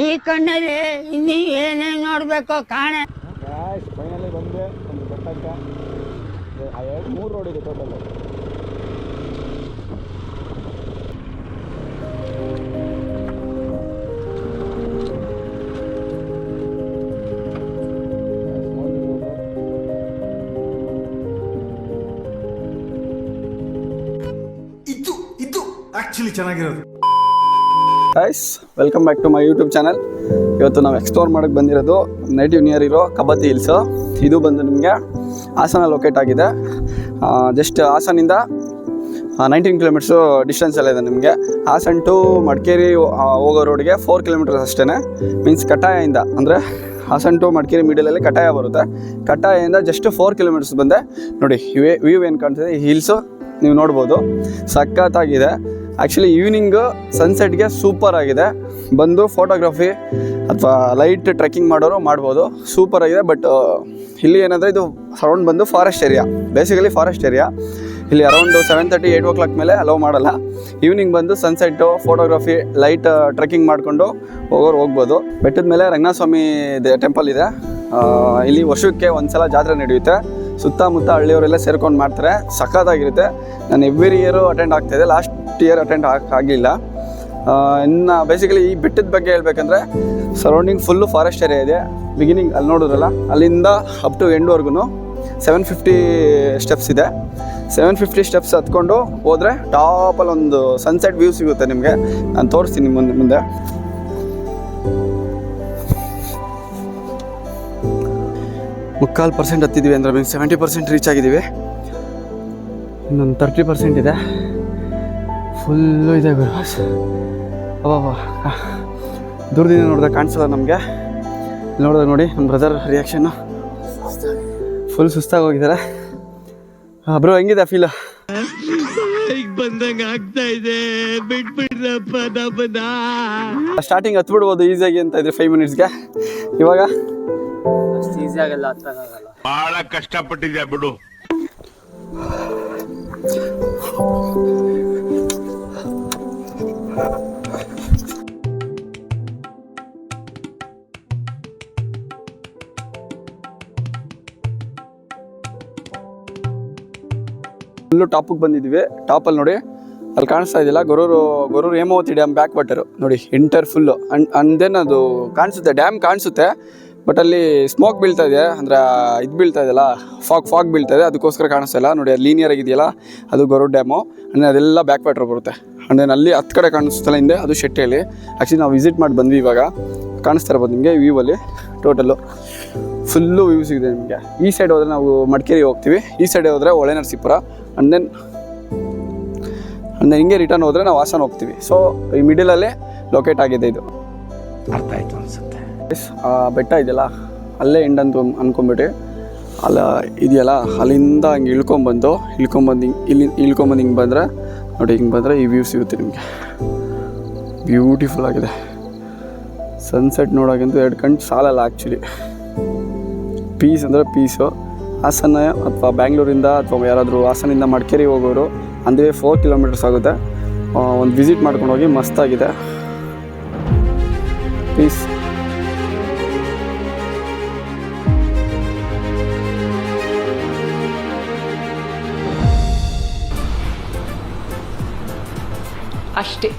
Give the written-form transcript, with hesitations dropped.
ಈ ಕಣ್ಣಲ್ಲಿ ಇನ್ನೂ ಏನೇನು ನೋಡ್ಬೇಕೋ ಕಾಣೆ. ಫೈನಲಿ ಬಂದರೆ ಒಂದು ಬೆಟ್ಟಕ್ಕೆ 2-3 ರೋಡ್ ಇದೆ ಟೋಟಲ್. ಇದು ಆಕ್ಚುಲಿ ಚೆನ್ನಾಗಿರೋದು. Guys, welcome back to my YouTube channel. ಇವತ್ತು ನಾವು ಎಕ್ಸ್ಪ್ಲೋರ್ ಮಾಡೋಕ್ಕೆ ಬಂದಿರೋದು ನೇಟಿವ್ ನಿಯರ್ ಇರೋ ಕಬತಿ ಹಿಲ್ಸು. ಇದು ಬಂದು ನಿಮಗೆ ಹಾಸನ ಲೊಕೇಟ್ ಆಗಿದೆ. ಜಸ್ಟ್ ಹಾಸನಿಂದ 19 ಕಿಲೋಮೀಟರ್ಸು ಡಿಸ್ಟೆನ್ಸಲ್ಲೇ ಇದೆ ನಿಮಗೆ. ಹಾಸನ್ ಟು ಮಡಿಕೇರಿ ಹೋಗೋ ರೋಡ್ಗೆ 4 ಕಿಲೋಮೀಟರ್ಸ್ ಅಷ್ಟೇ. ಮೀನ್ಸ್ ಕಟಾಯಿಂದ ಅಂದರೆ ಹಾಸನ್ ಟು ಮಡಿಕೇರಿ ಮಿಡಲಲ್ಲಿ ಕಟಾಯ ಬರುತ್ತೆ. ಕಟಾಯಿಂದ ಜಸ್ಟ್ 4 ಕಿಲೋಮೀಟರ್ಸ್ ಬಂದೆ. ನೋಡಿ ವ್ಯೂ ಏನು ಕಾಣ್ತಿದೆ, ಈ ಹಿಲ್ಸು ನೀವು ನೋಡ್ಬೋದು, ಸಖತ್ತಾಗಿದೆ. ಆ್ಯಕ್ಚುಲಿ ಈವ್ನಿಂಗ್ ಸನ್ಸೆಟ್ಗೆ ಸೂಪರ್ ಆಗಿದೆ. ಬಂದು ಫೋಟೋಗ್ರಫಿ ಅಥವಾ ಲೈಟ್ ಟ್ರೆಕ್ಕಿಂಗ್ ಮಾಡೋರು ಮಾಡ್ಬೋದು, ಸೂಪರ್ ಆಗಿದೆ. ಬಟ್ ಇಲ್ಲಿ ಏನಂದರೆ ಇದು ಸರೌಂಡ್ ಬಂದು forest area, basically forest area. ಇಲ್ಲಿ ಅರೌಂಡು 7:30-8 o'clock ಮೇಲೆ ಅಲೋ ಮಾಡಲ್ಲ. ಈವ್ನಿಂಗ್ ಬಂದು ಸನ್ಸೆಟ್ಟು, ಫೋಟೋಗ್ರಫಿ, ಲೈಟ್ ಟ್ರೆಕ್ಕಿಂಗ್ ಮಾಡಿಕೊಂಡು ಹೋಗೋರು ಹೋಗ್ಬೋದು. ಬೆಟ್ಟದ ಮೇಲೆ ರಂಗನಾಥ ಸ್ವಾಮಿ ಟೆಂಪಲ್ ಇದೆ. ಇಲ್ಲಿ ವರ್ಷಕ್ಕೆ ಒಂದು ಸಲ ಜಾತ್ರೆ ನಡೆಯುತ್ತೆ. ಸುತ್ತಮುತ್ತ ಹಳ್ಳಿಯವರೆಲ್ಲ ಸೇರ್ಕೊಂಡು ಮಾಡ್ತಾರೆ, ಸಖತ್ತಾಗಿರುತ್ತೆ. ನಾನು ಎವ್ರಿ ಇಯರು ಅಟೆಂಡ್ ಆಗ್ತಾಯಿದ್ದೆ, ಲಾಸ್ಟ್ ಇಯರ್ ಅಟೆಂಡ್ ಆಗಲಿಲ್ಲ. ಇನ್ನು ಬೇಸಿಕಲಿ ಈ ಬೆಟ್ಟದ ಬಗ್ಗೆ ಹೇಳ್ಬೇಕಂದ್ರೆ ಸರೌಂಡಿಂಗ್ ಫುಲ್ಲು ಫಾರೆಸ್ಟ್ ಏರಿಯಾ ಇದೆ. ಬಿಗಿನಿಂಗ್ ಅಲ್ಲಿ ನೋಡಿದ್ರಲ್ಲ, ಅಲ್ಲಿಂದ ಅಪ್ ಟು ಎಂಡ್ವರೆಗೂ 750 ಸ್ಟೆಪ್ಸ್ ಇದೆ. 750 ಸ್ಟೆಪ್ಸ್ ಹತ್ಕೊಂಡು ಹೋದರೆ ಟಾಪಲ್ಲಿ ಒಂದು ಸನ್ಸೆಟ್ ವ್ಯೂ ಸಿಗುತ್ತೆ ನಿಮಗೆ. ನಾನು ತೋರಿಸ್ತೀನಿ ಮುಂದೆ. ಮುಕ್ಕಾಲು ಪರ್ಸೆಂಟ್ ಹತ್ತಿದ್ದೀವಿ ಅಂದರೆ ಮೀನ್ಸ್ 70% ರೀಚ್ ಆಗಿದ್ದೀವಿ. ಇನ್ನೊಂದು 30% ಇದೆ. ಫುಲ್ಲು ಇದೆ ಗುರು. ಅಬ್ಬಾ, ದೂರದಿಂದ ನೋಡಿದಾಗ ಕಾಣಿಸಲ್ಲ ನಮಗೆ. ನೋಡಿದಾಗ ನೋಡಿ ನಮ್ಮ ಬ್ರದರ್ ರಿಯಾಕ್ಷನ್ನು, ಫುಲ್ ಸುಸ್ತಾಗಿ ಹೋಗಿದ್ದಾರೆ. ಬ್ರೋ, ಹೆಂಗಿದೆ ಫೀಲ್? ಬಂದಂಗೆ ಆಗ್ತಾ ಇದೆ, ಬಿಟ್ಬಿಡ್ರಪ್ಪ ನಮ್ಮನ್ನ. ಸ್ಟಾರ್ಟಿಂಗ್ ಹತ್ಬಿಡ್ಬೋದು ಈಸಿಯಾಗಿ ಅಂತ ಇದ್ರೆ 5 ಮಿನಿಟ್ಸ್ಗೆ. ಇವಾಗ ಅಷ್ಟು ಈಸಿ ಆಗಲ್ಲ, ಹತ್ತಾಗಲ್ಲ. ಬಹಳ ಕಷ್ಟಪಟ್ಟಿದ್ಯಾ ಬಿಡು. ಫುಲ್ಲು ಟಾಪಿಗೆ ಬಂದಿದ್ದೀವಿ. ಟಾಪಲ್ಲಿ ನೋಡಿ, ಅಲ್ಲಿ ಕಾಣಿಸ್ತಾ ಇದೆಯಲ್ಲ Gorur Hemavathi dam back water ನೋಡಿ, ಎಂಟರ್ ಫುಲ್ಲು. ಅಂಡ್ ದೆನ್ ಅದು ಕಾಣಿಸುತ್ತೆ, ಡ್ಯಾಮ್ ಕಾಣಿಸುತ್ತೆ, ಬಟ್ ಅಲ್ಲಿ ಸ್ಮೋಕ್ ಬೀಳ್ತಾ ಇದೆ, ಅಂದರೆ ಇದು ಬೀಳ್ತಾ ಇದೆಯಲ್ಲ, ಫಾಗ್ ಬೀಳ್ತಾ ಇದೆ, ಅದಕ್ಕೋಸ್ಕರ ಕಾಣಿಸ್ತಾ ಇಲ್ಲ. ನೋಡಿ, ಅದು ಲೀನಿಯರ್ ಆಗಿದೆಯಲ್ಲ, ಅದು ಗೊರೂರು ಡ್ಯಾಮು. ಅಂದರೆ ಅದೆಲ್ಲ ಬ್ಯಾಕ್ ವಾಟರ್ ಬರುತ್ತೆ. ಅಂಡ್ ದೆನ್ ಅಲ್ಲಿ 10 ಕಡೆ ಕಾಣಿಸ್ತಲ್ಲ ಹಿಂದೆ, ಅದು ಶೆಟ್ಟಿಯಲ್ಲಿ. ಆ್ಯಕ್ಚುಲಿ ನಾವು ವಿಸಿಟ್ ಮಾಡಿ ಬಂದ್ವಿ. ಇವಾಗ ಕಾಣಿಸ್ತಾ ಇರ್ಬೋದು ನಿಮಗೆ ವ್ಯೂವಲ್ಲಿ. ಟೋಟಲ್ಲು ಫುಲ್ಲು ವ್ಯೂ ಸಿಗಿದೆ ನಿಮಗೆ. ಈ ಸೈಡ್ ಹೋದರೆ ನಾವು ಮಡಿಕೇರಿ ಹೋಗ್ತೀವಿ, ಈ ಸೈಡ್ ಹೋದರೆ ಹೊಳೆನರಸೀಪುರ. ಅಂಡ್ ದೆನ್ ಹಿಂಗೆ ರಿಟರ್ನ್ ಹೋದರೆ ನಾವು ಹಾಸನ ಹೋಗ್ತೀವಿ. ಸೊ ಈ ಮಿಡಲಲ್ಲೇ ಲೊಕೇಟ್ ಆಗಿದೆ ಇದು. ಅರ್ಥ ಆಯ್ತು ಅನ್ಸುತ್ತೆ. ಬೆಟ್ಟ ಇದೆಯಲ್ಲ, ಅಲ್ಲೇ ಎಂಡ್ ಅಂತ ಅಂದ್ಕೊಂಬಿಟ್ಟು ಅಲ್ಲ ಇದೆಯಲ್ಲ, ಅಲ್ಲಿಂದ ಹಂಗೆ ಇಳ್ಕೊಂಬಂದು ಹಿಂಗೆ ಬಂದರೆ ನೋಡಿ, ಹಿಂಗೆ ಬಂದರೆ ಈ ವ್ಯೂ ಸಿಗುತ್ತೆ ನಿಮಗೆ. ಬ್ಯೂಟಿಫುಲ್ ಆಗಿದೆ. ಸನ್ಸೆಟ್ ನೋಡೋಕ್ಕಂತೂ 2 ಕಣ್ಣು ಸಾಲಲ್ಲ ಆ್ಯಕ್ಚುಲಿ. ಪೀಸ್ ಅಂದರೆ ಪೀಸು. ಹಾಸನ ಅಥವಾ ಬ್ಯಾಂಗ್ಳೂರಿಂದ ಅಥವಾ ಯಾರಾದರೂ ಹಾಸನಿಂದ ಮಡಿಕೇರಿ ಹೋಗೋರು ಅಂದರೆ 4 ಕಿಲೋಮೀಟರ್ಸ್ ಆಗುತ್ತೆ. ಒಂದು ವಿಸಿಟ್ ಮಾಡ್ಕೊಂಡು ಹೋಗಿ, ಮಸ್ತಾಗಿದೆ. ಪೀಸ್. ಅಷ್ಟೇ.